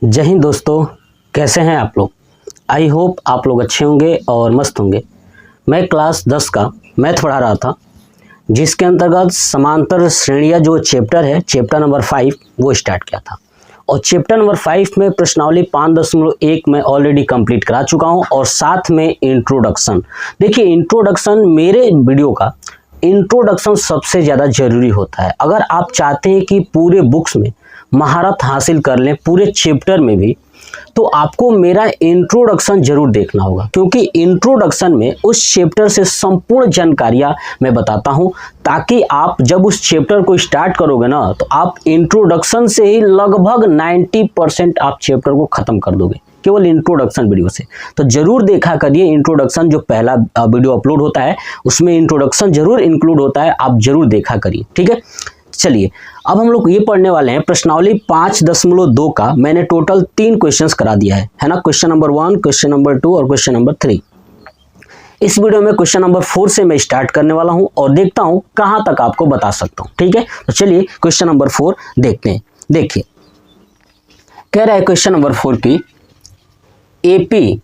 जय हिंद दोस्तों, कैसे हैं आप लोग। आई होप आप लोग अच्छे होंगे और मस्त होंगे। मैं क्लास 10 का मैथ पढ़ा रहा था, जिसके अंतर्गत समांतर श्रेणियाँ जो चैप्टर है, चैप्टर नंबर 5 वो स्टार्ट किया था। और चैप्टर नंबर 5 में प्रश्नावली 5.1 में ऑलरेडी कंप्लीट करा चुका हूँ और साथ में इंट्रोडक्शन। देखिए, इंट्रोडक्शन मेरे वीडियो का इंट्रोडक्शन सबसे ज़्यादा ज़रूरी होता है। अगर आप चाहते हैं कि पूरे बुक्स में महारत हासिल कर लें, पूरे चैप्टर में भी, तो आपको मेरा इंट्रोडक्शन जरूर देखना होगा, क्योंकि इंट्रोडक्शन में उस चैप्टर से संपूर्ण जानकारियां मैं बताता हूं, ताकि आप जब उस चैप्टर को स्टार्ट करोगे ना, तो आप इंट्रोडक्शन से ही लगभग 90% आप चैप्टर को खत्म कर दोगे, केवल इंट्रोडक्शन वीडियो से। तो जरूर देखा करिए इंट्रोडक्शन, जो पहला वीडियो अपलोड होता है उसमें इंट्रोडक्शन जरूर इंक्लूड होता है, आप जरूर देखा करिए, ठीक है। चलिए, अब हम लोग ये पढ़ने वाले हैं प्रश्नावली 5.2 का। मैंने टोटल 3 क्वेश्चंस करा दिया है ना। क्वेश्चन नंबर 1, क्वेश्चन नंबर 2 और क्वेश्चन नंबर 3। इस वीडियो में क्वेश्चन नंबर 4 से मैं स्टार्ट करने वाला हूं और देखता हूं कहां तक आपको बता सकता हूं, ठीक है। तो चलिए क्वेश्चन नंबर 4 देखते हैं। देखिए, कह रहा है क्वेश्चन नंबर 4 की एपी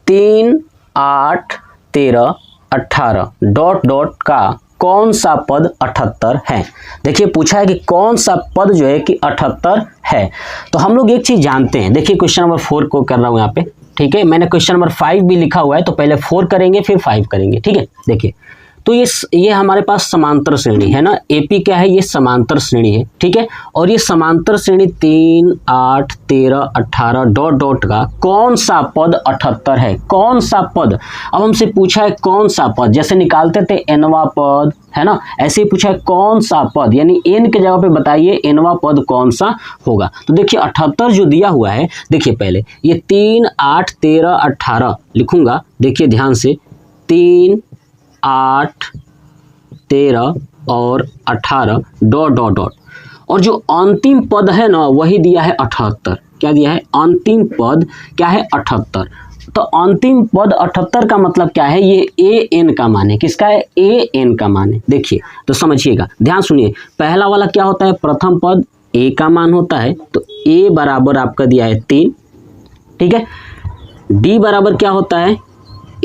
3, 8, 13, 18 डॉट डॉट का कौन सा पद 78 है। देखिए, पूछा है कि कौन सा पद जो है कि 78 है। तो हम लोग एक चीज जानते हैं। देखिए, क्वेश्चन नंबर 4 को कर रहा हूं यहाँ पे, ठीक है। मैंने क्वेश्चन नंबर 5 भी लिखा हुआ है, तो पहले 4 करेंगे फिर 5 करेंगे, ठीक है। देखिए, तो ये हमारे पास समांतर श्रेणी है ना। एपी क्या है, ये समांतर श्रेणी है, ठीक है। और ये समांतर श्रेणी 3, 8, 13, 18 डॉट डॉट का कौन सा पद 78 है। कौन सा पद, अब हमसे पूछा है कौन सा पद, जैसे निकालते थे एनवा पद, है ना, ऐसे ही पूछा है कौन सा पद, यानी एन के जगह पे बताइए एनवा पद कौन सा होगा। तो देखिए 78 जो दिया हुआ है, देखिए पहले ये 3, 8, 13, 18 लिखूंगा। देखिए ध्यान से, 3, 8, 13 और 18 डॉट डॉट डॉट, और जो अंतिम पद है ना वही दिया है 78। क्या दिया है, अंतिम पद क्या है 78। तो अंतिम पद 78 का मतलब क्या है, ये ए एन का मान है। किसका है, ए एन का मान है। देखिए तो समझिएगा, ध्यान सुनिए। पहला वाला क्या होता है, प्रथम पद ए का मान होता है, तो ए बराबर आपका दिया है 3, ठीक है। डी बराबर क्या होता है,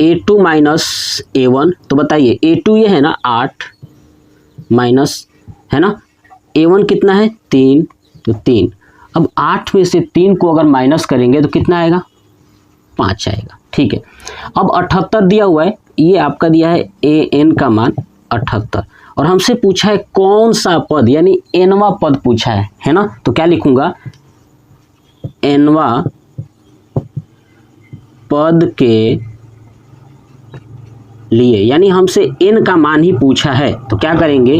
A2 माइनस A1। तो बताइए A2 ये है ना 8 माइनस, है ना, A1 कितना है 3, तो 3। अब 8 में से 3 को अगर माइनस करेंगे तो कितना आएगा, 5 आएगा, ठीक है। अब 78 दिया हुआ है, ये आपका दिया है AN का मान 78, और हमसे पूछा है कौन सा पद, यानी एनवा पद पूछा है ना। तो क्या लिखूंगा, एनवा पद के लिए, यानी हमसे n का मान ही पूछा है, तो क्या करेंगे,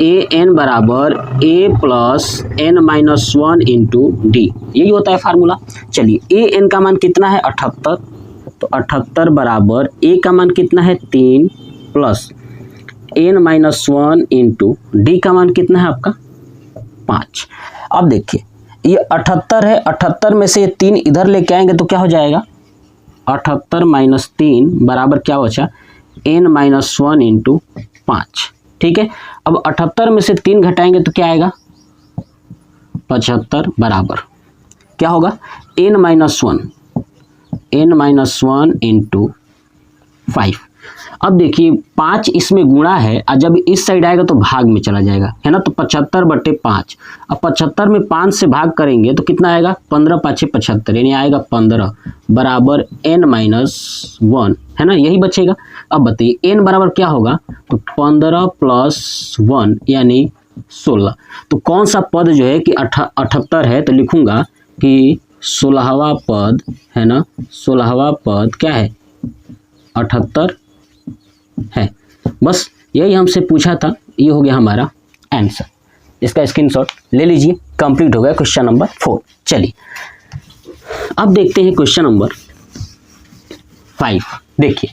ए एन बराबर a plus n minus 1 into D, यही होता है फार्मूला। चलिए, ए एन का मान कितना है 78, तो 78 बराबर a का मान कितना है 3 plus n minus 1 into D का मान कितना है आपका 5। अब देखिए, ये 78 है, 78 में से ये 3 इधर लेके आएंगे तो क्या हो जाएगा, 78 माइनस 3 बराबर क्या बचा, n माइनस 1 इंटू 5, ठीक है। अब 78 में से 3 घटाएंगे तो क्या आएगा, 75 बराबर क्या होगा, n माइनस 1 इंटू 5। अब देखिए 5 इसमें गुणा है, और जब इस साइड आएगा तो भाग में चला जाएगा, है ना। तो 75/5। अब 75 में 5 से भाग करेंगे तो कितना आएगा, 15 × 5 = 75, यानी आएगा 15 बराबर n माइनस 1, है ना, यही बचेगा। अब बताइए n बराबर क्या होगा, तो 15 + 1 यानी 16। तो कौन सा पद जो है कि 78 है, तो लिखूंगा कि 16वां पद, है ना, 16वां पद क्या है 78 है। बस यही हमसे पूछा था, ये हो गया हमारा आंसर। इसका स्क्रीनशॉट ले लीजिए, कंप्लीट हो गया क्वेश्चन नंबर 4। चलिए अब देखते हैं क्वेश्चन नंबर 5। देखिए,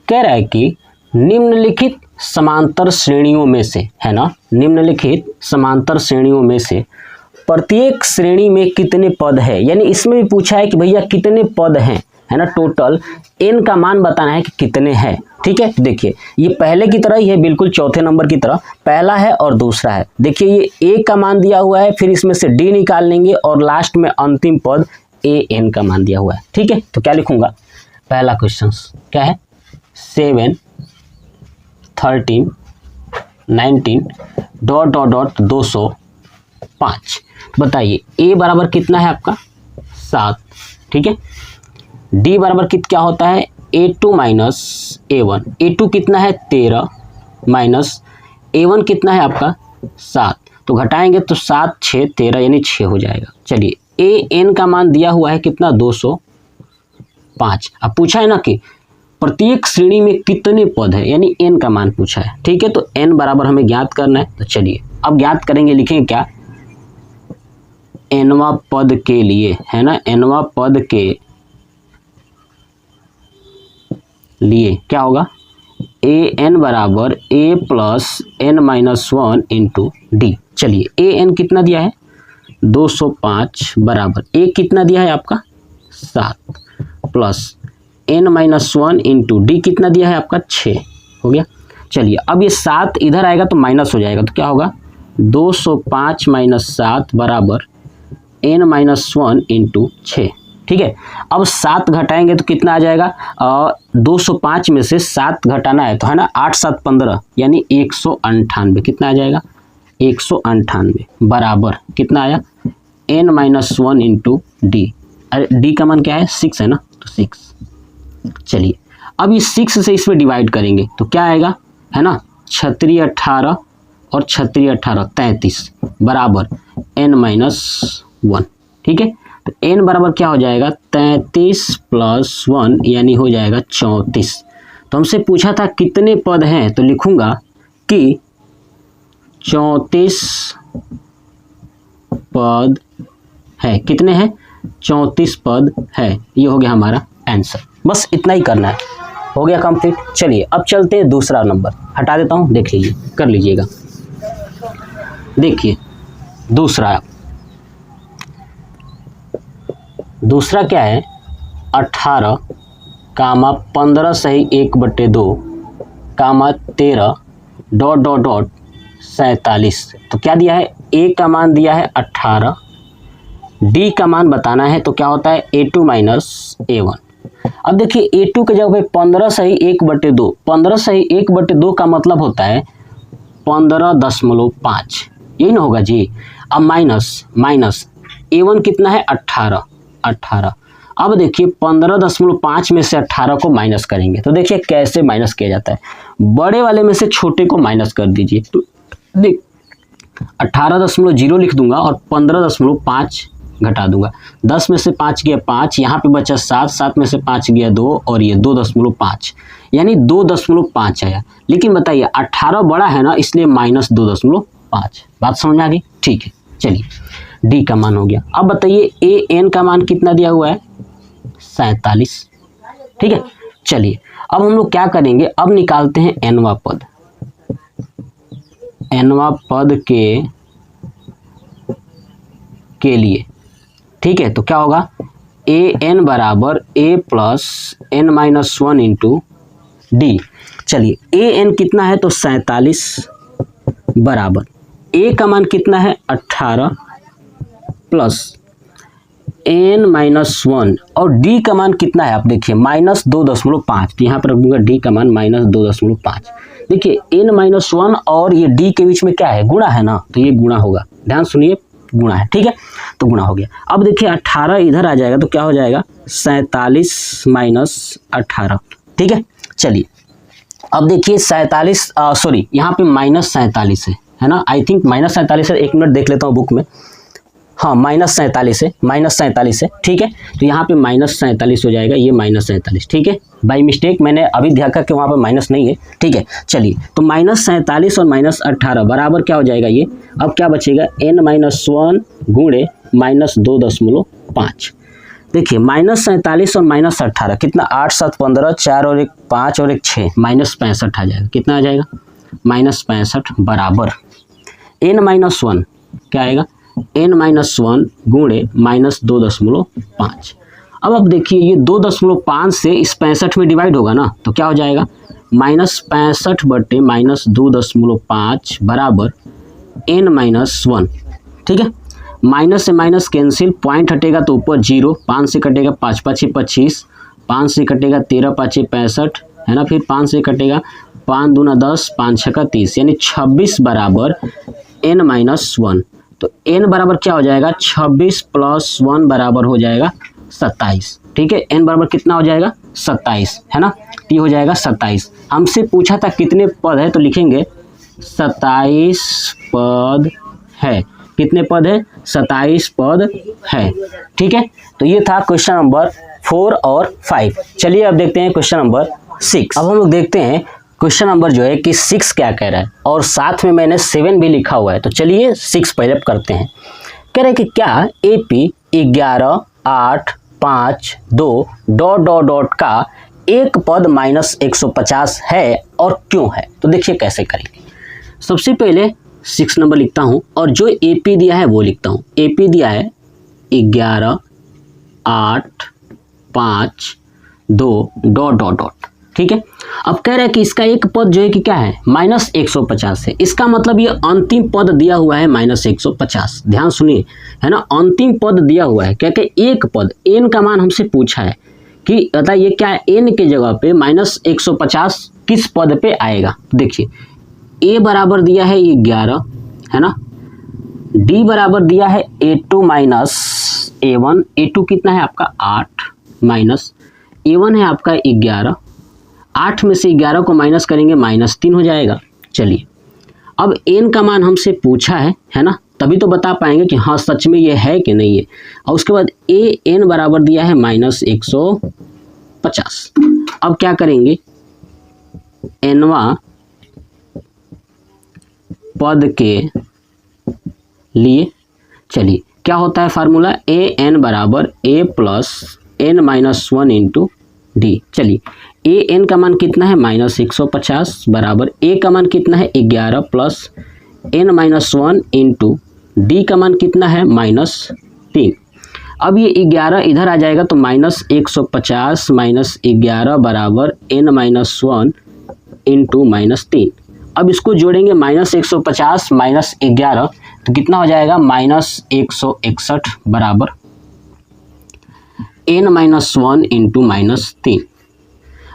कह रहा है कि निम्नलिखित समांतर श्रेणियों में से, है ना, निम्नलिखित समांतर श्रेणियों में से प्रत्येक श्रेणी में कितने पद है। यानी इसमें भी पूछा है कि भैया कितने पद हैं, है ना, टोटल n का मान बताना है कि कितने हैं। ठीक है, देखिए ये पहले की तरह ही है, बिल्कुल चौथे नंबर की तरह, पहला है और दूसरा है। देखिए ये a का मान दिया हुआ है, फिर इसमें से d निकाल लेंगे और लास्ट में अंतिम पद an का मान दिया हुआ है। ठीक है, तो क्या लिखूंगा, पहला क्वेश्चन क्या है, 7 13 19 ... 205। बताइए a बराबर कितना है आपका 7। ठीक है, d बराबर क्या होता है a2 माइनस a1, a2 कितना है 13 माइनस a1 कितना है आपका 7, तो घटाएंगे तो 7 6 13 यानी 6 हो जाएगा। चलिए an का मान दिया हुआ है कितना 205। अब पूछा है ना कि प्रत्येक श्रेणी में कितने पद है, यानी n का मान पूछा है। ठीक है, तो n बराबर हमें ज्ञात करना है। तो चलिए अब ज्ञात करेंगे, लिखेंगे क्या, nवां पद के लिए, है ना, nवां पद के लिए क्या होगा, an बराबर a plus n minus 1 into d. चलिए an कितना दिया है 205 बराबर a कितना दिया है आपका 7 plus n minus 1 into D कितना दिया है आपका 6 हो गया। चलिए अब ये 7 इधर आएगा तो माइनस हो जाएगा, तो क्या होगा 205 माइनस 7 बराबर n माइनस 1 इंटू 6। ठीक है, अब 7 घटाएंगे तो कितना आ जाएगा, 205 में से 7 घटाना है तो है ना, 8 7 15 यानी 198। कितना आ जाएगा 198 बराबर कितना आया n माइनस 1 इंटू डी। अरे डी का मान क्या है 6 है ना, तो 6। चलिए अब ये 6 से इसमें डिवाइड करेंगे तो क्या आएगा, है ना, 36 18 और 36 18 33 बराबर n माइनस 1। ठीक है, तो n बराबर क्या हो जाएगा 33 प्लस 1 यानी हो जाएगा 34। तो हमसे पूछा था कितने पद हैं, तो लिखूंगा कि 34 पद है। कितने हैं 34 पद है, ये हो गया हमारा आंसर। बस इतना ही करना है, हो गया कंप्लीट। चलिए अब चलते हैं दूसरा नंबर, हटा देता हूँ, देख लीजिए, कर लीजिएगा। देखिए दूसरा क्या है 18 कामा 15 सही 1/2 कामा 13 ... 47। तो क्या दिया है, a का मान दिया है 18, d का मान बताना है, तो क्या होता है a2 माइनस a1। अब देखिए a2 के जगह पे 15 सही 1/2, 15 सही 1/2 का मतलब होता है 15.5, यही ना होगा जी। अब माइनस a1 कितना है 18। अब देखिए 15.5 में से 18 को माइनस करेंगे, तो देखिए कैसे माइनस किया जाता है, बड़े वाले में से छोटे को माइनस कर दीजिए। तो देख 18.0 लिख दूंगा और 15.5 घटा दूंगा, 10 में से 5 गया 5, यहाँ पे बचा 7, 7 में से 5 गया 2 और ये 2.5 यानी 2.5 आया। लेकिन बताइए 18 बड़ा है ना, इसलिए माइनस 2.5। बात समझ में आ गई, ठीक है। चलिए डी का मान हो गया। अब बताइए ए एन का मान कितना दिया हुआ है 47। ठीक है, चलिए अब हम लोग क्या करेंगे, अब निकालते हैं एनवा पद। एनवा पद के लिए, ठीक है, तो क्या होगा ए एन बराबर a plus n minus 1 into d. चलिए ए एन कितना है तो 47 बराबर ए का मान कितना है 18 प्लस एन माइनस 1 और डी का मान कितना है, आप देखिए माइनस 2.5। तो यहाँ पर रख दूंगा डी का मान माइनस 2.5। देखिए एन माइनस 1 और ये डी के बीच में क्या है, गुणा है ना, तो ये गुणा होगा, ध्यान सुनिए, गुणा है। ठीक है, तो गुणा हो गया। अब देखिए 18 इधर आ जाएगा तो क्या हो जाएगा 47 माइनस 18। ठीक है, चलिए अब देखिए 47 सॉरी यहाँ पे माइनस 47 है ना, आई थिंक माइनस 47 है, एक मिनट देख लेता हूँ बुक में। हाँ माइनस 47 है, माइनस 47 है। ठीक है, तो यहाँ पे माइनस 47 हो जाएगा, ये माइनस 47। ठीक है, बाई मिस्टेक मैंने अभी ध्यान करके वहाँ पे माइनस नहीं है। ठीक है, चलिए तो माइनस 47 और माइनस 18 बराबर क्या हो जाएगा ये, अब क्या बचेगा एन माइनस 1 गुणे माइनस 2.5। देखिए माइनस 47 और माइनस 18 कितना 8 7 15, 4 और 1 5 और 1 6, माइनस 65 आ जाएगा। कितना आ जाएगा माइनस 65 बराबर एन माइनस 1 क्या आएगा एन माइनस 1 गुणे माइनस 2.5। अब आप देखिए ये 2.5 से इस 65 में डिवाइड होगा ना, तो क्या हो जाएगा -65 बटे -2.5 बराबर n-1। ठीक है, माइनस से माइनस कैंसिल, पॉइंट हटेगा तो ऊपर 0, 5 से कटेगा 5 5 25, 5 से कटेगा 13 5 65 है ना, फिर 5 से कटेगा 5 दूना 10, 5 6 30, यानी 26 बराबर n-1। तो n बराबर क्या हो जाएगा 26 + 1 बराबर हो जाएगा 27। ठीक है, n बराबर कितना हो जाएगा 27 है ना, ये हो जाएगा 27। हमसे पूछा था कितने पद है, तो लिखेंगे 27 पद है। कितने पद है 27 पद है। ठीक है, तो ये था क्वेश्चन नंबर 4 और 5। चलिए अब देखते हैं क्वेश्चन नंबर 6। अब हम लोग देखते हैं क्वेश्चन नंबर जो है कि 6 क्या कह रहा है, और साथ में मैंने 7 भी लिखा हुआ है। तो चलिए 6 पहले करते हैं। कह रहे हैं कि क्या AP 11 8 5 2 ... का एक पद -150 है और क्यों है। तो देखिए कैसे करेंगे। सबसे पहले 6 नंबर लिखता हूँ और जो AP दिया है वो लिखता हूँ। AP दिया है 11 8 5 2 ... ठीक है, अब कह रहा है कि इसका एक पद जो है कि क्या है -150 है। इसका मतलब ये अंतिम पद दिया हुआ है -150। ध्यान सुनिए, है ना, अंतिम पद दिया हुआ है। क्या कि एक पद n का मान हमसे पूछा है कि बताइए क्या n के जगह पे -150 किस पद पे आएगा। देखिए a बराबर दिया है 11 है ना, d बराबर दिया है a2 - a1। a2 कितना है आपका 8 माइनस a1 है आपका 11। 8 में से 11 को माइनस करेंगे -3 हो जाएगा। चलिए अब n का मान हमसे पूछा है ना, तभी तो बता पाएंगे कि हाँ सच में ये है कि नहीं है। और उसके बाद n बराबर दिया है -150। अब क्या करेंगे, nवां पद के लिए चलिए क्या होता है फार्मूला, an बराबर a + n-1 इंटू d। चलिए an का मान कितना है -150 बराबर a का मान कितना है 11 + n-1 इंटू d का मान कितना है -3। अब ये 11 इधर आ जाएगा तो -150 - 11 बराबर n-1 इंटू -3। अब इसको जोड़ेंगे -150 - 11 तो कितना हो जाएगा -161 बराबर n-1 इंटू -3।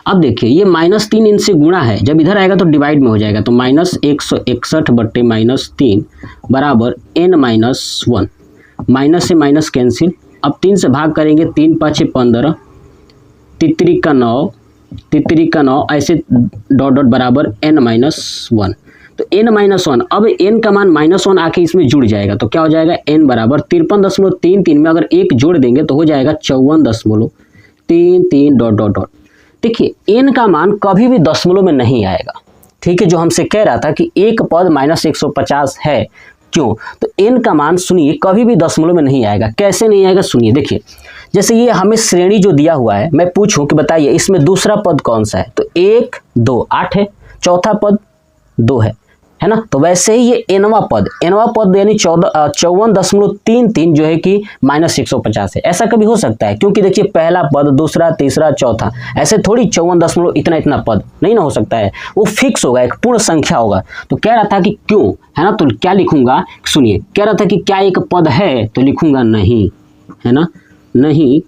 अब देखिए ये -3 इनसे गुणा है, जब इधर आएगा तो डिवाइड में हो जाएगा। तो -161 बटे -3 बराबर n-1। माइनस से माइनस कैंसिल, अब 3 से भाग करेंगे, 3 5 15, तितरी का 9 ऐसे ... बराबर n-1। तो n-1, अब n का मान -1 आके इसमें जुड़ जाएगा तो क्या हो जाएगा n बराबर 53.33 में अगर 1 जोड़ देंगे तो हो जाएगा 54.33 ... देखिए n का मान कभी भी दशमलव में नहीं आएगा। ठीक है, जो हमसे कह रहा था कि एक पद -150 है क्यों, तो n का मान सुनिए कभी भी दशमलव में नहीं आएगा। कैसे नहीं आएगा सुनिए, देखिए जैसे ये हमें श्रेणी जो दिया हुआ है, मैं पूछूं कि बताइए इसमें दूसरा पद कौन सा है, तो 1 2 8 है, चौथा पद 2 है ना। तो वैसे ही ये nवां पद यानी 54.33 जो है कि -150 है। ऐसा कभी हो सकता है, क्योंकि देखिए पहला पद, दूसरा, तीसरा, चौथा, ऐसे थोड़ी 54 इतना पद नहीं ना हो सकता है, वो फिक्स होगा, एक पूर्ण संख्या होगा। तो कह रहा था कि क्यों, है ना, तो क्या लिखूंगा सुनिए, कह रहा था कि क्या एक पद है, तो लिखूंगा नहीं, है ना, नहीं,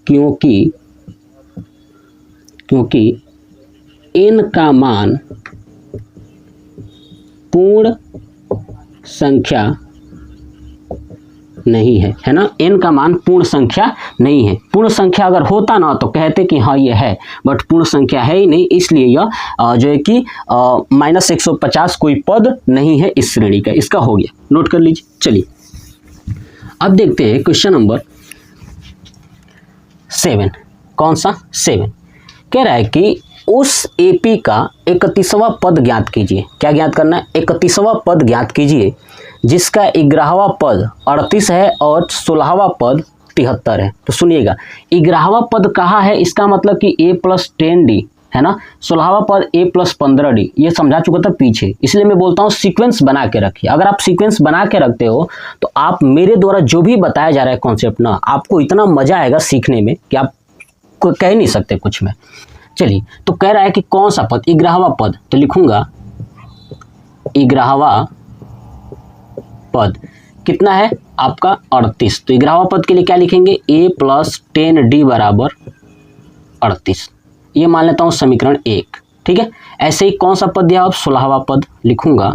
क्योंकि n का मान पूर्ण संख्या नहीं है ना, n का मान पूर्ण संख्या नहीं है। पूर्ण संख्या अगर होता ना तो कहते कि हाँ ये है, बट पूर्ण संख्या है ही नहीं, इसलिए यह जो है कि -150 कोई पद नहीं है इस श्रेणी का। इसका हो गया, नोट कर लीजिए। चलिए अब देखते हैं क्वेश्चन नंबर 7। कौन सा 7? कह रहा है कि उस AP का 31वां पद ज्ञात कीजिए। क्या ज्ञात करना है, 31वां पद ज्ञात कीजिए जिसका 11वां पद 38 है और 16वां पद 73 है। तो सुनिएगा 11वां पद कहाँ है, इसका मतलब कि a + 10d है ना। 16वां पद a प्लस 15d, ये समझा चुका था पीछे, इसलिए मैं बोलता हूँ सीक्वेंस बना के रखिए। अगर आप सीक्वेंस बना के रखते हो तो आप मेरे द्वारा जो भी बताया जा रहा है कॉन्सेप्ट ना, आपको इतना मजा आएगा सीखने में कि आप कह नहीं सकते कुछ में। चलिए, तो कह रहा है कि कौन सा पद, 11वां पद, तो लिखूंगा 11वां पद कितना है आपका 38। तो 11वां पद के लिए क्या लिखेंगे, a प्लस 10d बराबर 38, ये मान लेता हूं समीकरण 1। ठीक है, ऐसे ही कौन सा पद दिया, अब 16वां पद लिखूंगा,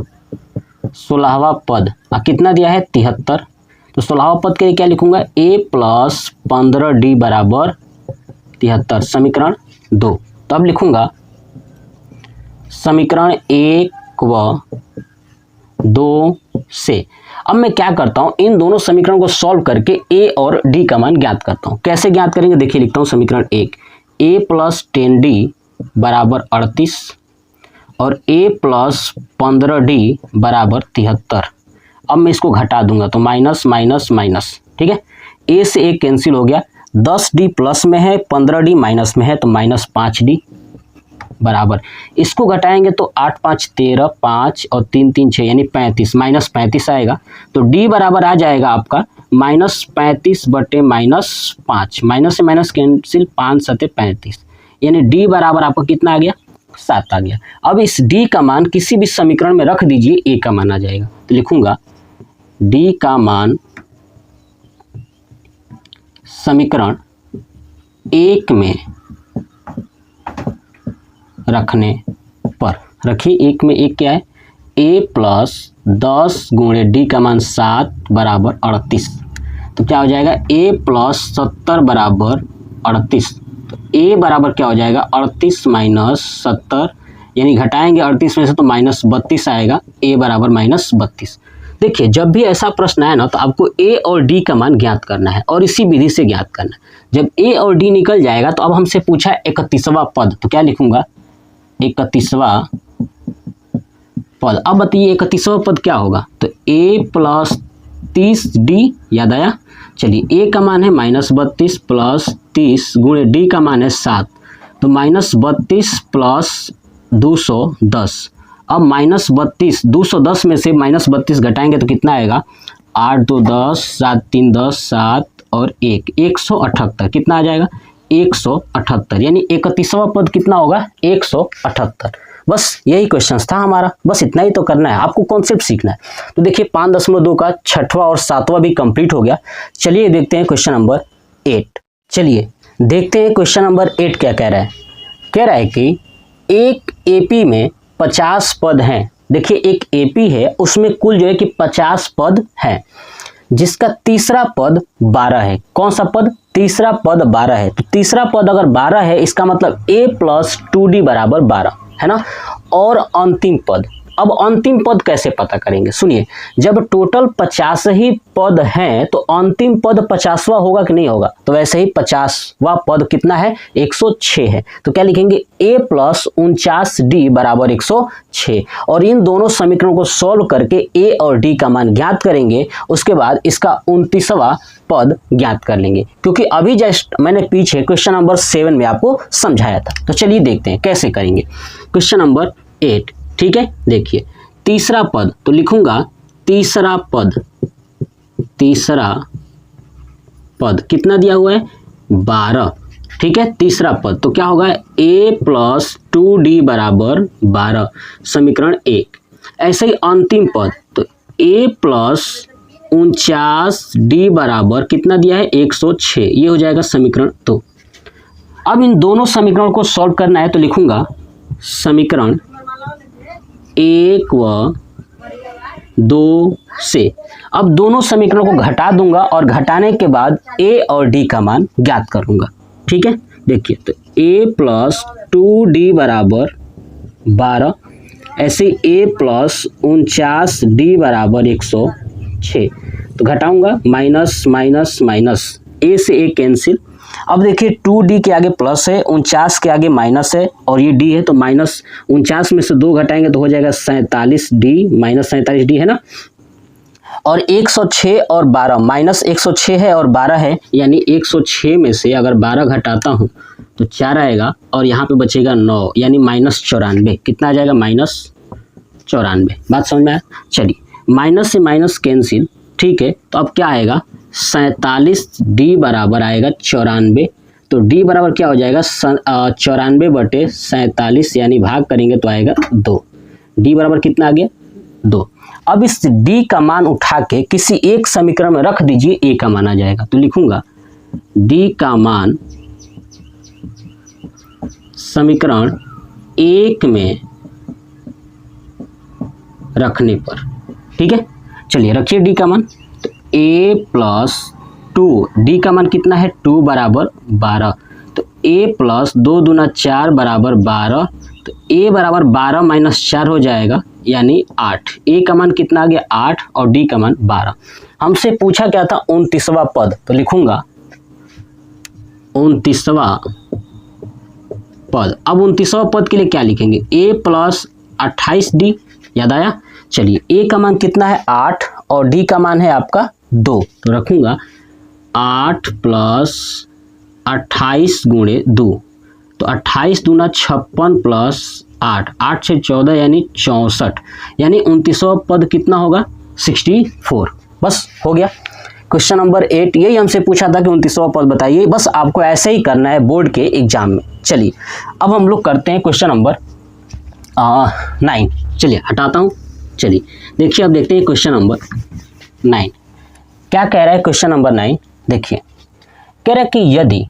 16वां पद कितना दिया है 73। तो 16वां पद के लिए क्या लिखूंगा, a प्लस 15d बराबर 73, समीकरण 2। तो अब लिखूंगा समीकरण 1 व 2 से अब मैं क्या करता हूं, इन दोनों समीकरणों को सॉल्व करके a और d का मान ज्ञात करता हूं। कैसे ज्ञात करेंगे, देखिए लिखता हूं समीकरण 1, a प्लस 10d बराबर 38 और a प्लस 15d बराबर 73। अब मैं इसको घटा दूंगा तो माइनस माइनस माइनस, ठीक है, a से a कैंसिल हो गया, 10d प्लस में है 15d माइनस में है तो माइनस 5d बराबर, इसको घटाएंगे तो 8 5 13, 5 और 3 3 6 यानी 35, माइनस 35 आएगा। तो d बराबर आ जाएगा आपका माइनस 35 बटे माइनस 5, माइनस से माइनस कैंसिल, 5 7 35, यानी d बराबर आपका कितना आ गया, 7 आ गया। अब इस d का मान किसी भी समीकरण में रख दीजिए, a का मान आ जाएगा। तो लिखूंगा d का मान समीकरण 1 में रखने पर, रखिए 1 में 1 क्या है, a प्लस 10 गुणे d का मान 7 बराबर 38। तो क्या हो जाएगा, a प्लस 70 बराबर 38। तो a बराबर क्या हो जाएगा, 38 माइनस 70, यानी घटाएंगे 38 में से तो माइनस 32 आएगा, a बराबर माइनस 32। देखिए, जब भी ऐसा प्रश्न है ना तो आपको a और d का मान ज्ञात करना है और इसी विधि से ज्ञात करना है। जब a और d निकल जाएगा तो अब हमसे पूछा है 31वां पद, तो क्या लिखूंगा 31वां पद। अब बताइए 31वां पद क्या होगा, तो a प्लस 30d, याद आया। चलिए a का मान है माइनस 32 प्लस 30 गुणे d का मान है 7, तो माइनस 32 प्लस 210। अब माइनस 32, 210 में से माइनस 32 घटाएंगे तो कितना आएगा, 8 2 10, 7 3 10, 7 और 1 178, कितना आ जाएगा 178, यानी 31वां पद कितना होगा 178। बस यही क्वेश्चन था हमारा, बस इतना ही तो करना है, आपको कॉन्सेप्ट सीखना है। तो देखिए 5.2 का 6वां और 7वां भी कंप्लीट हो गया। चलिए देखते हैं क्वेश्चन नंबर 8। चलिए देखते हैं क्वेश्चन नंबर 8 क्या कह रहा है। कह रहा है कि एक एपी में 50 पद हैं। देखिए एक एपी है, उसमें कुल जो है कि 50 पद हैं, जिसका तीसरा पद 12 है। कौन सा पद, तीसरा पद 12 है। तो तीसरा पद अगर 12 है, इसका मतलब a प्लस 2d बराबर 12 है ना। और अंतिम पद, अब अंतिम पद कैसे पता करेंगे, सुनिए, जब टोटल 50 ही पद हैं तो अंतिम पद 50वां होगा कि नहीं होगा, तो वैसे ही 50वां पद कितना है 106 है। तो क्या लिखेंगे, a प्लस 49d बराबर 106, और इन दोनों समीकरणों को सॉल्व करके a और d का मान ज्ञात करेंगे। उसके बाद इसका 29वां पद ज्ञात कर लेंगे, क्योंकि अभी जस्ट मैंने पीछे क्वेश्चन नंबर 7 में आपको समझाया था। तो चलिए देखते हैं कैसे करेंगे क्वेश्चन नंबर 8। ठीक है, देखिए तीसरा पद, तो लिखूंगा तीसरा पद, तीसरा पद कितना दिया हुआ है 12। ठीक है, तीसरा पद तो क्या होगा a प्लस 2d बराबर 12, समीकरण 1। ऐसे ही अंतिम पद, तो a प्लस 49d बराबर कितना दिया है 106, ये हो जाएगा समीकरण 2। अब इन दोनों समीकरणों को सॉल्व करना है, तो लिखूंगा समीकरण 1 व 2 से। अब दोनों समीकरणों को घटा दूंगा और घटाने के बाद a और d का मान ज्ञात करूंगा। ठीक है, देखिए तो a प्लस 2d बराबर 12, ऐसे a प्लस 49d बराबर 106। तो घटाऊंगा माइनस माइनस माइनस, a से a कैंसिल। अब देखिए 2d के आगे प्लस है, 49 के आगे माइनस है और ये d है, तो माइनस 49 में से 2 घटाएंगे तो हो जाएगा 47d, माइनस 47d है ना। और 106 और 12 माइनस 106 है और 12 है, यानी 106 में से अगर 12 घटाता हूँ तो 4 आएगा और यहाँ पे बचेगा 9, यानी -94। कितना आ जाएगा? -94। बात समझ में आया? चलिए, माइनस से माइनस कैंसिल, ठीक है। तो अब क्या आएगा? 47 D बराबर आएगा 94। तो D बराबर क्या हो जाएगा? 94/47, यानी भाग करेंगे तो आएगा 2। D बराबर कितना आ गया? 2। अब इस D का मान उठा के किसी एक समीकरण में रख दीजिए, A का मान आ जाएगा। तो लिखूंगा D का मान समीकरण 1 में रखने पर, ठीक है। चलिए रखिए D का मान। तो A + 2, D का मान कितना है? 2 बराबर 12। तो A + 2 दूना 4 बराबर 12। तो A बराबर 12 - 4 हो जाएगा, यानी 8। A का मान कितना आ गया? 8 और D का मान 12। हमसे पूछा क्या था? 29वां पद। तो लिखूंगा 29वां पद। अब 29वां पद के लिए क्या लिखेंगे? A + 28D, याद आया? चलिए, A का मान कितना है? 8 और D का मान है आपका 2। तो रखूंगा 8 + 28 × 2। तो 28 दूना 56 + 8, 8 से 14 यानी 64, यानी 29वां पद कितना होगा? 64। बस हो गया। क्वेश्चन नंबर 8 यही हमसे पूछा था कि 29वां पद बताइए। बस आपको ऐसे ही करना है बोर्ड के एग्जाम में। चलिए अब हम लोग करते हैं क्वेश्चन नंबर 9। चलिए हटाता हूँ। चलिए देखिए, अब देखते हैं क्वेश्चन नंबर 9 क्या कह रहा है। क्वेश्चन नंबर 9 देखिए, कह रहा है कि यदि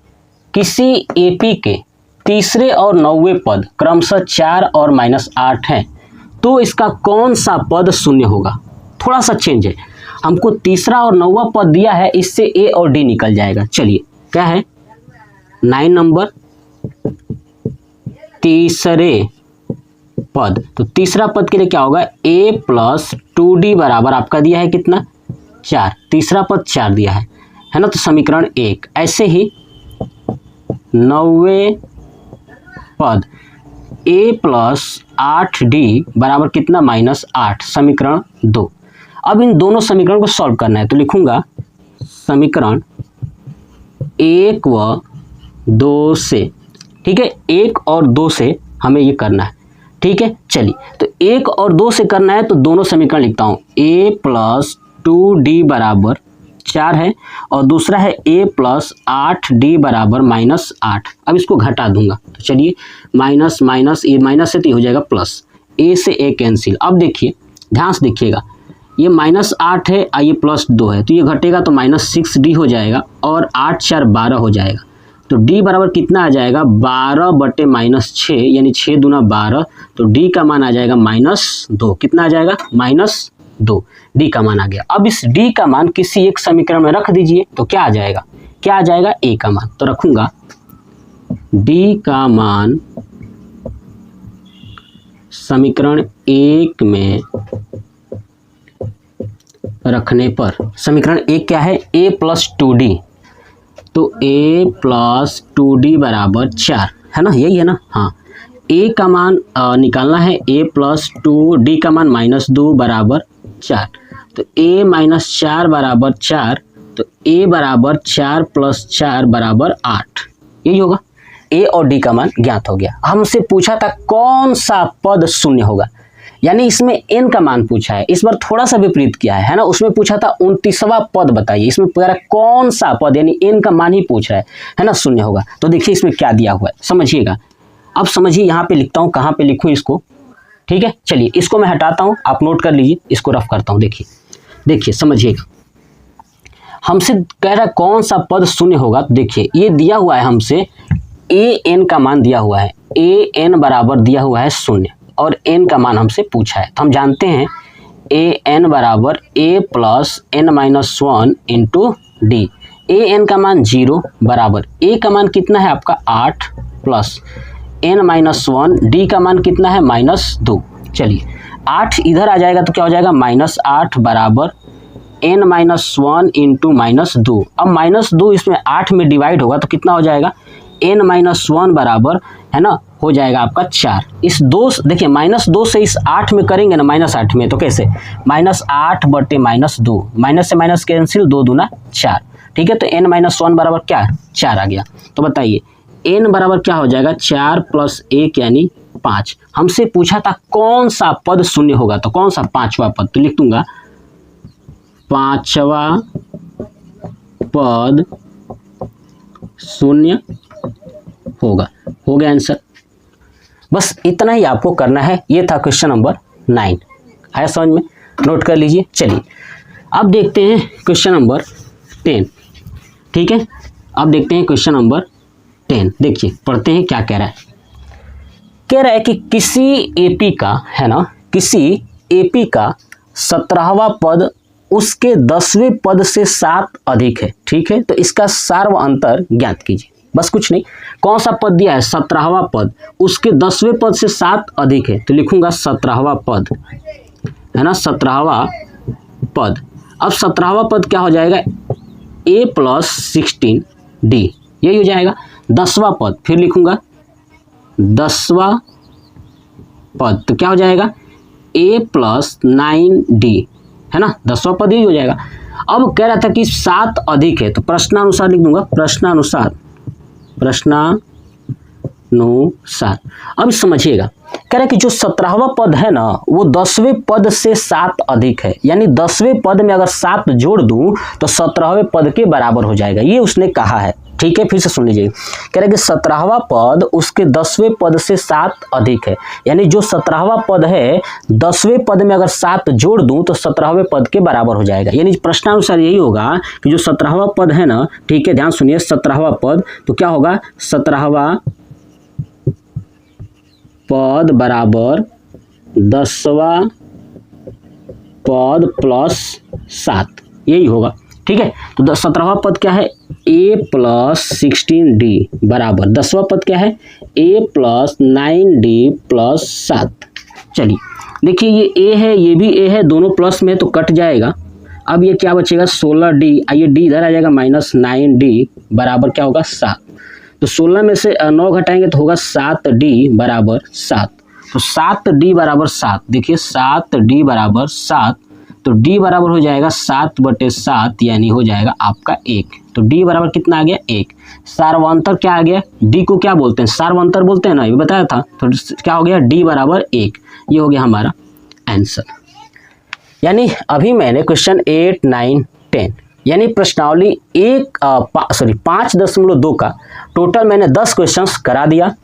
किसी एपी के तीसरे और 9वें पद क्रमशः 4 और -8 हैं तो इसका कौन सा पद शून्य होगा। थोड़ा सा चेंज है, हमको तीसरा और 9वां पद दिया है, इससे ए और डी निकल जाएगा। चलिए क्या है? 9 नंबर तीसरे पद। तो तीसरा पद के लिए क्या होगा? A + 2D बराबर आपका दिया है कितना? 4। तीसरा पद 4 दिया है ना? तो समीकरण 1। ऐसे ही 9वें पद A + 8D बराबर कितना? -8, समीकरण 2। अब इन दोनों समीकरण को सॉल्व करना है। तो लिखूंगा समीकरण 1 व 2 से, ठीक है। 1 और 2 से हमें ये करना है, ठीक है। चलिए, तो 1 और 2 से करना है तो दोनों समीकरण लिखता हूँ। A + 2D बराबर 4 है और दूसरा है A + 8D बराबर -8। अब इसको घटा दूंगा। तो चलिए, माइनस माइनस, ये माइनस से तो हो जाएगा प्लस, A से A कैंसिल। अब देखिए, ध्यान से देखिएगा, ये -8 है और ये +2 है, तो ये घटेगा तो -6D हो जाएगा और 8 × 4 = 12 हो जाएगा। तो D बराबर कितना आ जाएगा? 12/-6, यानी 6 दूना 12। तो D का मान आ जाएगा -2। कितना आ जाएगा? -2। D का मान आ गया। अब इस D का मान किसी एक समीकरण में रख दीजिए तो क्या आ जाएगा? क्या आ जाएगा? A का मान। तो रखूंगा D का मान समीकरण 1 में रखने पर, समीकरण 1 क्या है? A + 2D। तो A + 2D बराबर 4 है ना? यही है ना? हाँ, A का मान निकालना है। A + 2D का मान -2 बराबर 4। तो A - 4 बराबर 4। तो A बराबर 4 + 4 बराबर 8। यही होगा। A और D का मान ज्ञात हो गया। हमसे पूछा था कौन सा पद शून्य होगा, यानी इसमें n का मान पूछा है। इस बार थोड़ा सा विपरीत किया है ना? उसमें पूछा था 29वां पद बताइए, इसमें पूछा कौन सा पद, यानी n का मान ही पूछ रहा है ना, शून्य होगा। तो देखिए इसमें क्या दिया हुआ है, समझिएगा। अब समझिए, यहाँ पे लिखता हूँ, कहाँ पे लिखूँ इसको, ठीक है। चलिए इसको मैं हटाता हूँ, आप नोट कर लीजिए, इसको रफ करता हूँ। देखिए समझिएगा, हमसे कह रहा है कौन सा पद शून्य होगा। तो देखिए ये दिया हुआ है हमसे, an का मान दिया हुआ है, an बराबर दिया हुआ है 0 और n का मान हमसे पूछा है। तो हम जानते हैं an बराबर A + n-1 × D। an का मान 0 बराबर A का मान कितना है आपका 8 प्लस n-1, D का मान कितना है -2। चलिए 8 इधर आ जाएगा तो क्या हो जाएगा? -8 बराबर n-1 × -2। अब -2 इसमें 8 में डिवाइड होगा तो कितना हो जाएगा? n-1 बराबर है ना हो जाएगा आपका 4। इस 2 देखिए -2 से इस 8 में करेंगे ना -8 में, तो कैसे -8 बटे -2, माइनस से माइनस कैंसिल, 2 दूना 4, ठीक है। तो n-1 बराबर क्या 4 आ गया। तो बताइए n बराबर क्या हो जाएगा 4 + 1 यानी 5। हमसे पूछा था कौन सा पद शून्य होगा, तो कौन सा 5वां पद, तो लिख दूंगा 5वां पद शून्य होगा। हो गया आंसर। बस इतना ही आपको करना है। ये था क्वेश्चन नंबर 9। आया समझ में, नोट कर लीजिए। चलिए अब देखते हैं क्वेश्चन नंबर 10, ठीक है। अब देखते हैं क्वेश्चन नंबर 10। देखिए पढ़ते हैं क्या कह रहा है। कह रहा है कि किसी एपी का है ना, किसी एपी का 17वां पद उसके 10वें पद से 7 अधिक है, ठीक है। तो इसका सार्व अंतर ज्ञात कीजिए। बस कुछ नहीं, कौन सा पद दिया है 17वां पद उसके 10वें पद से 7 अधिक है, तो लिखूंगा 17वां पद है ना, 17वां पद। अब 17वां पद क्या हो जाएगा a + 16d, यही हो जाएगा। 10वां पद फिर लिखूंगा 10वां पद, तो क्या हो जाएगा a + 9d, है ना, 10वां पद यही हो जाएगा। अब कह रहा था कि 7 अधिक है, तो प्रश्नानुसार लिख दूंगा, प्रश्नानुसार। अब समझिएगा, कह रहा है कि जो 17वां पद है ना वो 10वें पद से 7 अधिक है, यानी 10वें पद में अगर 7 जोड़ दूं तो 17वें पद के बराबर हो जाएगा, ये उसने कहा है, ठीक है। फिर से सुन लीजिए, कह रहा है कि 17वां पद उसके 10वें पद से 7 अधिक है, यानी जो 17वां पद है 10वें पद में अगर 7 जोड़ दूं तो 17वें पद के बराबर हो जाएगा। यानी प्रश्नानुसार यही होगा कि जो 17वां पद है ना, ठीक है, ध्यान सुनिए, 17वां पद तो क्या होगा 17वां पद बराबर 10वां पद प्लस 7, यही होगा, ठीक है। तो 17वां पद क्या है a + 16d बराबर 10वां पद क्या है a + 9d + 7। चलिए देखिए ये a है, ये भी a है, दोनों प्लस में तो कट जाएगा। अब ये क्या बचेगा 16d, आइए d इधर आ जाएगा -9d बराबर क्या होगा 7। तो 16 में से 9 घटाएंगे तो होगा 7d बराबर 7। तो 7d बराबर 7, देखिए 7d बराबर 7, तो d बराबर हो जाएगा 7/7 यानी हो जाएगा आपका 1। तो d बराबर कितना आ गया 1। सार्वंतर क्या आ गया, d को क्या बोलते हैं सार्वंतर बोलते हैं ना, ये बताया था। तो क्या हो गया d बराबर 1, ये हो गया हमारा आंसर। यानी अभी मैंने क्वेश्चन 8, 9, 10 यानी प्रश्नावली 5.2 का टोटल मैंने 10 क्वेश्चंस करा दिया।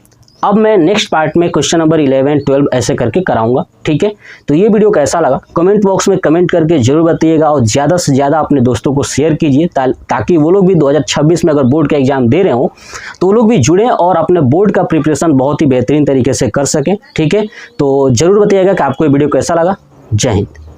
अब मैं नेक्स्ट पार्ट में क्वेश्चन नंबर 11, 12 ऐसे करके कराऊंगा, ठीक है। तो ये वीडियो कैसा लगा कमेंट बॉक्स में कमेंट करके जरूर बताइएगा, और ज़्यादा से ज़्यादा अपने दोस्तों को शेयर कीजिए ताकि वो लोग भी 2026 में अगर बोर्ड का एग्जाम दे रहे हो तो वो लोग भी जुड़ें और अपने बोर्ड का प्रिपरेशन बहुत ही बेहतरीन तरीके से कर सकें, ठीक है। तो ज़रूर बताइएगा कि आपको ये वीडियो कैसा लगा। जय हिंद।